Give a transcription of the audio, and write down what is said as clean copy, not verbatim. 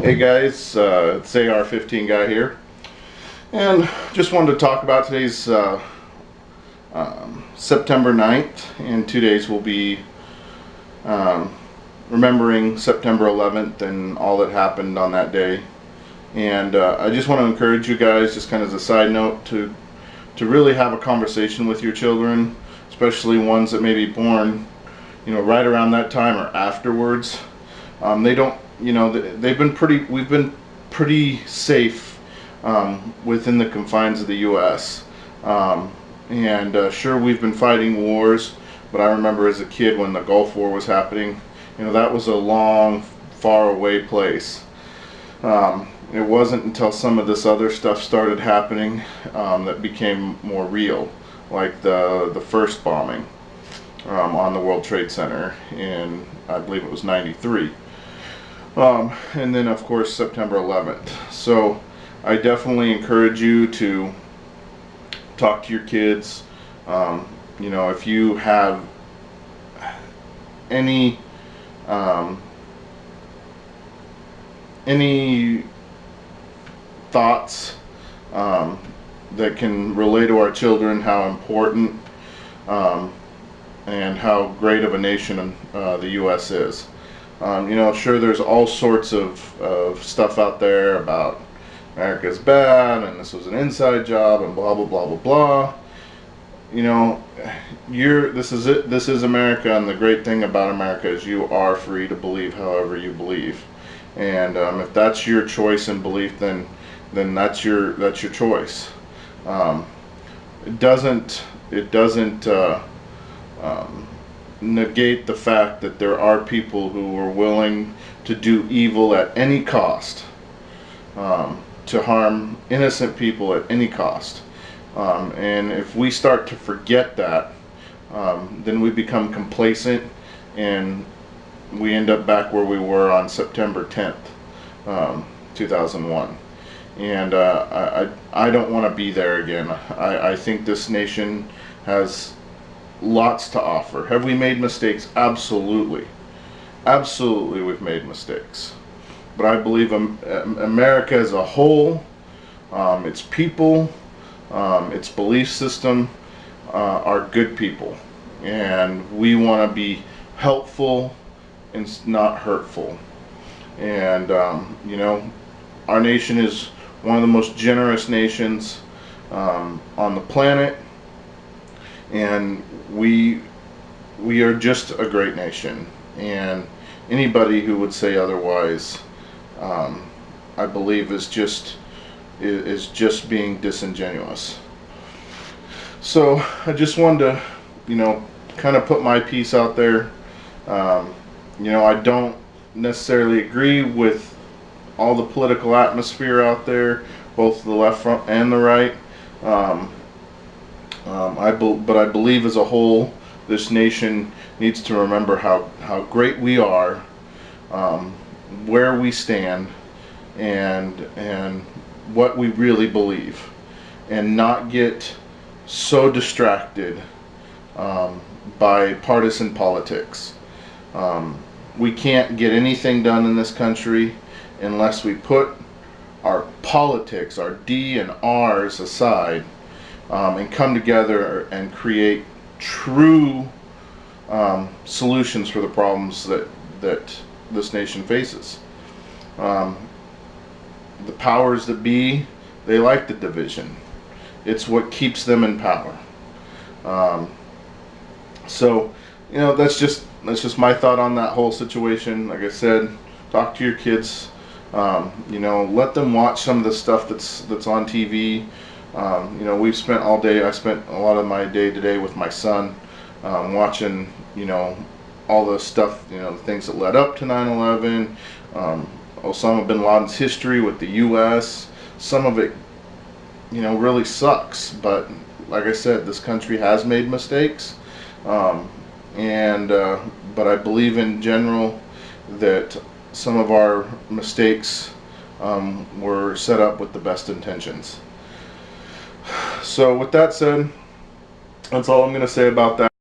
Hey guys, it's AR-15 guy here, and just wanted to talk about today's September 9th. In 2 days we'll be um, remembering September 11th and all that happened on that day. And I just want to encourage you guys, just kind of as a side note, to really have a conversation with your children, especially ones that may be born, right around that time or afterwards. They don't, they've been we've been pretty safe within the confines of the U.S. Sure, we've been fighting wars, but I remember as a kid when the Gulf War was happening, that was a long, far away place. It wasn't until some of this other stuff started happening that became more real, like the first bombing on the World Trade Center in, I believe it was '93. And then of course September 11th. So I definitely encourage you to talk to your kids. If you have any thoughts that can relay to our children how important and how great of a nation the U.S. is. Sure, there's all sorts of stuff out there about America's bad and this was an inside job and blah blah blah blah blah. This is it. This is America, and the great thing about America is you are free to believe however you believe. And if that's your choice and belief, then that's your choice. It doesn't negate the fact that there are people who are willing to do evil at any cost, to harm innocent people at any cost. And if we start to forget that, then we become complacent and we end up back where we were on September 10th, 2001. And I don't want to be there again. I think this nation has lots to offer. Have we made mistakes? Absolutely. Absolutely we've made mistakes. But I believe America as a whole, its people, its belief system, are good people. And we want to be helpful and not hurtful. And, our nation is one of the most generous nations on the planet. And we are just a great nation, and anybody who would say otherwise, I believe is just being disingenuous. So I just wanted to kind of put my piece out there. I don't necessarily agree with all the political atmosphere out there, both the left front and the right. But I believe as a whole, this nation needs to remember how great we are, where we stand, and what we really believe, and not get so distracted by partisan politics. We can't get anything done in this country unless we put our politics, our D and R's aside, and come together and create true solutions for the problems that this nation faces. The powers that be, they like the division. It's what keeps them in power. So that's just my thought on that whole situation. Like I said, talk to your kids. Let them watch some of the stuff that's on TV. We've spent all day, I spent a lot of my day today with my son, watching, all the stuff, the things that led up to 9/11, Osama bin Laden's history with the U.S. Some of it, really sucks, but like I said, this country has made mistakes, but I believe in general that some of our mistakes were set up with the best intentions. So with that said, that's all I'm going to say about that.